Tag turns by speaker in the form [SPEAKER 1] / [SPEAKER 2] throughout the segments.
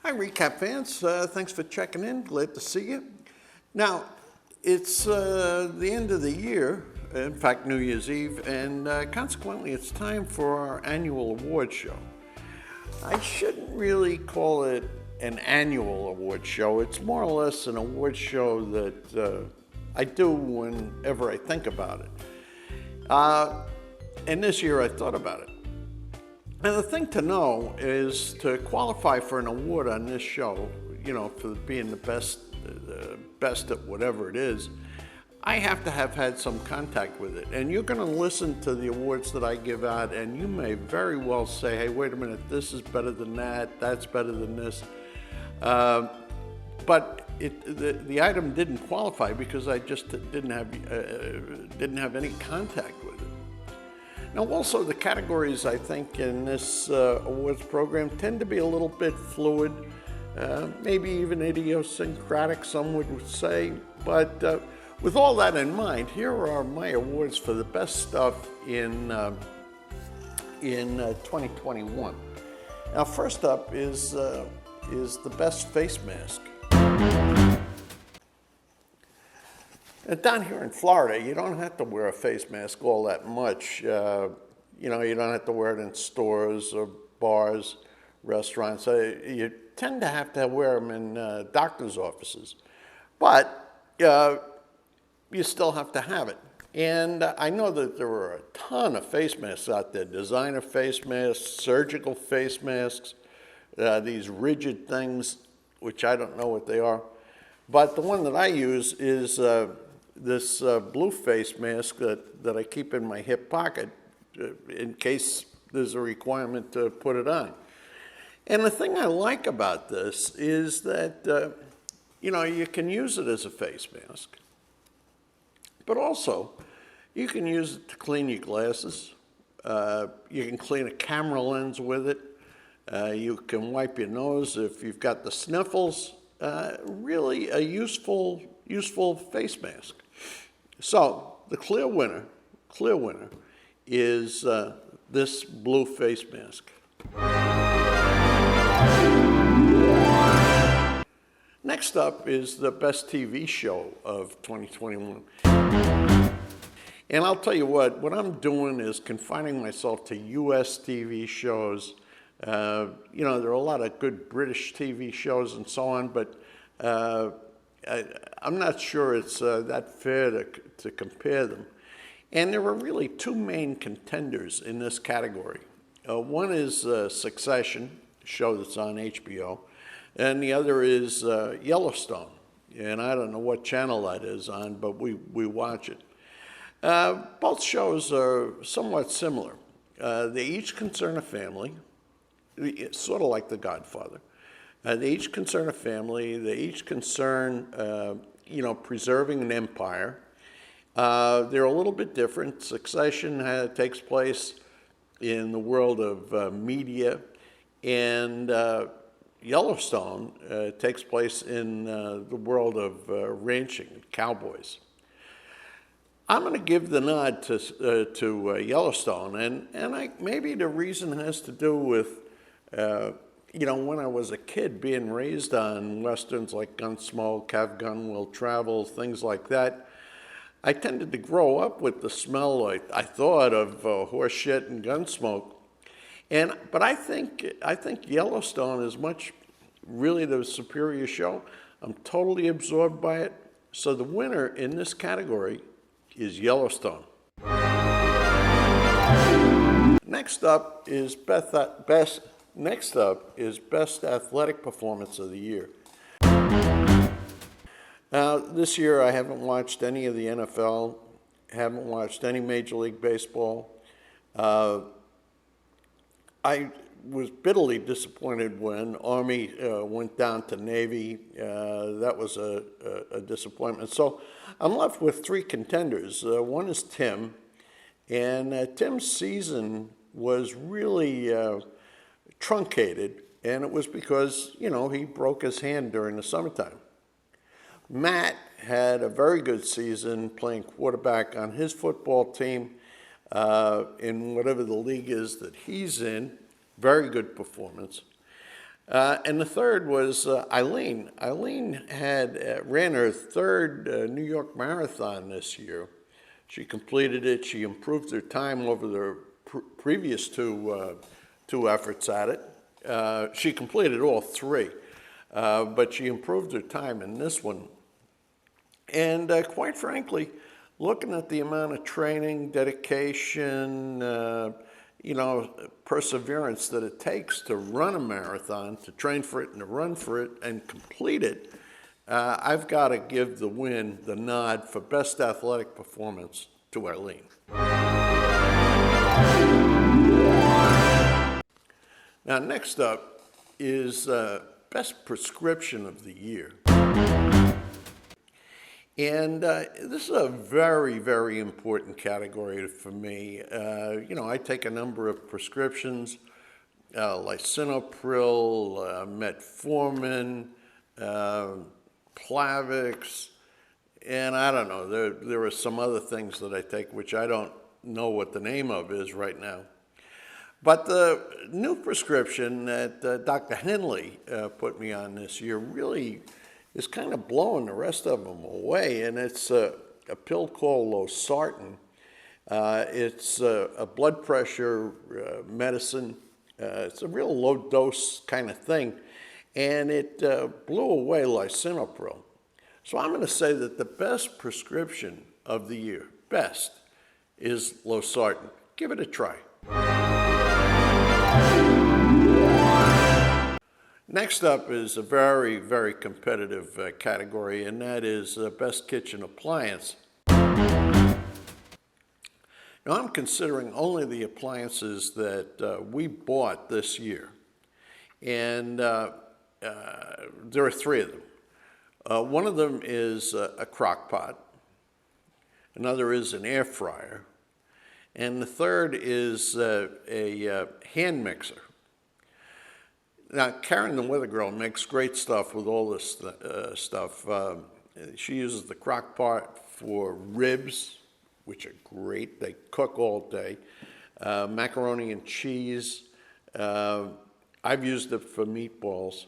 [SPEAKER 1] Hi, Recap fans. Thanks for checking in. Glad to see you. Now, it's the end of the year, in fact, New Year's Eve, and consequently, it's time for our annual award show. I shouldn't really call it an annual award show. It's more or less an award show that I do whenever I think about it. And this year I thought about it. And the thing to know is to qualify for an award on this show, for being the best at whatever it is, I have to have had some contact with it. And you're going to listen to the awards that I give out, and you may very well say, hey, wait a minute, this is better than that, that's better than this. But the item didn't qualify because I just didn't have any contact with it. Now, also, the categories, I think, in this awards program tend to be a little bit fluid, maybe even idiosyncratic, some would say. But with all that in mind, here are my awards for the best stuff in 2021. Now, first up is the best face mask. Down here in Florida, you don't have to wear a face mask all that much. You don't have to wear it in stores or bars, restaurants. You tend to have wear them in doctor's offices. But you still have to have it. And I know that there are a ton of face masks out there, designer face masks, surgical face masks, these rigid things, which I don't know what they are. But the one that I use is this blue face mask that I keep in my hip pocket in case there's a requirement to put it on. And the thing I like about this is that, you can use it as a face mask, but also you can use it to clean your glasses. You can clean a camera lens with it. You can wipe your nose if you've got the sniffles. Really a useful face mask. So the clear winner is this blue face mask. Next up is the best TV show of 2021. And I'll tell you what I'm doing is confining myself to U.S. TV shows. There are a lot of good British TV shows and so on, but I'm not sure it's that fair to compare them. And there are really two main contenders in this category. One is Succession, a show that's on HBO, and the other is Yellowstone. And I don't know what channel that is on, but we watch it. Both shows are somewhat similar. They each concern a family, sort of like The Godfather. They each concern a family. They each concern, preserving an empire. They're a little bit different. Succession takes place in the world of media, and Yellowstone takes place in the world of ranching, cowboys. I'm going to give the nod to Yellowstone, and maybe the reason has to do with when I was a kid, being raised on Westerns like Gunsmoke, Have Gun Will Travel, things like that, I tended to grow up with the smell, I thought, of horse shit and Gunsmoke. But I think Yellowstone is really the superior show. I'm totally absorbed by it. So the winner in this category is Yellowstone. Next up is Best Athletic Performance of the Year. Now, this year I haven't watched any of the NFL, haven't watched any Major League Baseball. I was bitterly disappointed when Army went down to Navy. That was a disappointment. So I'm left with three contenders. One is Tim, and Tim's season was really truncated, and it was because, he broke his hand during the summertime. Matt had a very good season playing quarterback on his football team in whatever the league is that he's in. Very good performance. And the third was Eileen. Eileen had ran her third New York Marathon this year. She completed it. She improved her time over the previous two efforts at it. She completed all three, but she improved her time in this one. And quite frankly, looking at the amount of training, dedication, perseverance that it takes to run a marathon, to train for it and to run for it and complete it, I've got to give the nod for best athletic performance to Eileen. Now, next up is best prescription of the year. And this is a very, very important category for me. I take a number of prescriptions, lisinopril, metformin, Plavix, and I don't know, there are some other things that I take which I don't know what the name of is right now. But the new prescription that Dr. Henley put me on this year really is kind of blowing the rest of them away, and it's a pill called losartan. It's a blood pressure medicine. It's a real low dose kind of thing, and it blew away lisinopril. So I'm going to say that the best prescription of the year, is losartan. Give it a try. Next up is a very, very competitive category, and that is best kitchen appliance. Now, I'm considering only the appliances that we bought this year, and there are three of them. One of them is a crock pot, another is an air fryer, and the third is a hand mixer. Now, Karen, the weather girl, makes great stuff with all this stuff. She uses the crock pot for ribs, which are great. They cook all day. Macaroni and cheese. I've used it for meatballs.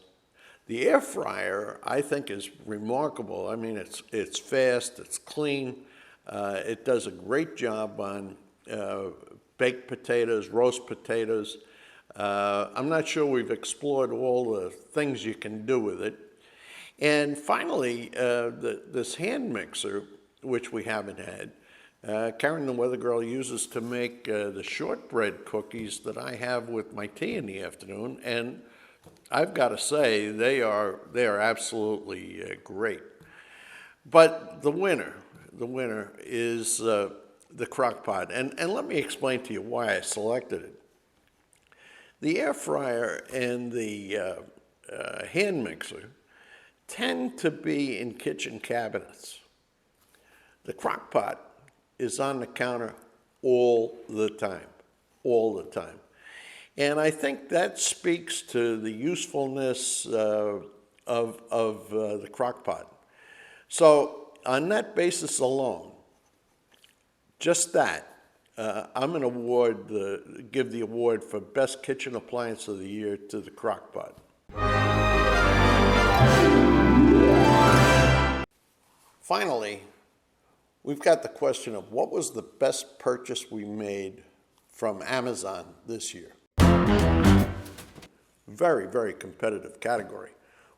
[SPEAKER 1] The air fryer, I think, is remarkable. I mean, it's fast, it's clean. It does a great job on baked potatoes, roast potatoes. I'm not sure we've explored all the things you can do with it. And finally, this hand mixer, which we haven't had, Karen the Weather Girl uses to make the shortbread cookies that I have with my tea in the afternoon. And I've got to say, they are absolutely great. But the winner is the crock pot. And let me explain to you why I selected it. The air fryer and the hand mixer tend to be in kitchen cabinets. The crock pot is on the counter all the time. And I think that speaks to the usefulness of the crock pot. So on that basis alone, just that, I'm going to give the award for Best Kitchen Appliance of the Year to the crock pot. Finally, we've got the question of what was the best purchase we made from Amazon this year? Very, very competitive category.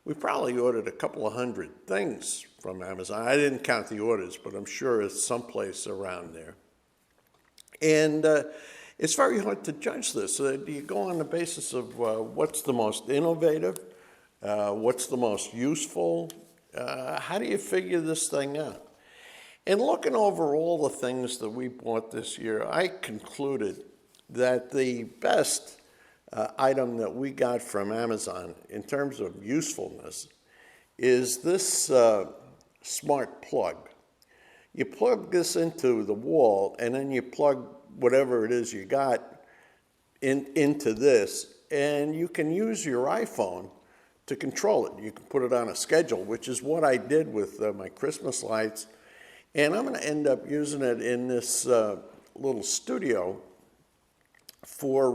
[SPEAKER 1] We probably ordered a couple of hundred things from Amazon. I didn't count the orders, but I'm sure it's someplace around there. And it's very hard to judge this. Do you go on the basis of what's the most innovative, what's the most useful? How do you figure this thing out? And looking over all the things that we bought this year, I concluded that the best item that we got from Amazon in terms of usefulness is this smart plug. You plug this into the wall, and then you plug whatever it is you got into this, and you can use your iPhone to control it. You can put it on a schedule, which is what I did with my Christmas lights, and I'm going to end up using it in this little studio for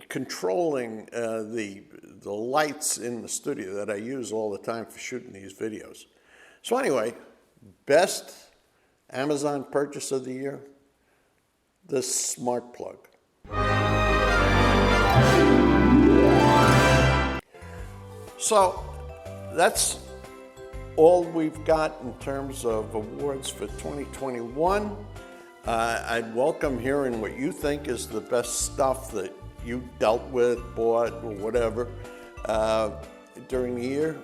[SPEAKER 1] controlling the lights in the studio that I use all the time for shooting these videos. So anyway, best Amazon purchase of the year, the smart plug. So that's all we've got in terms of awards for 2021. I'd welcome hearing what you think is the best stuff that you dealt with, bought, or whatever during the year.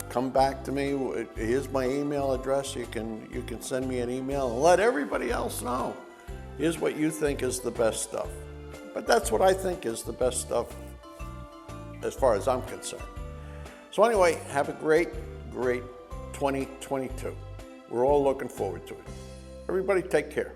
[SPEAKER 1] Come back to me. Here's my email address. You can send me an email and let everybody else know. Here's what you think is the best stuff. But that's what I think is the best stuff as far as I'm concerned. So anyway, have a great 2022. We're all looking forward to it. Everybody take care.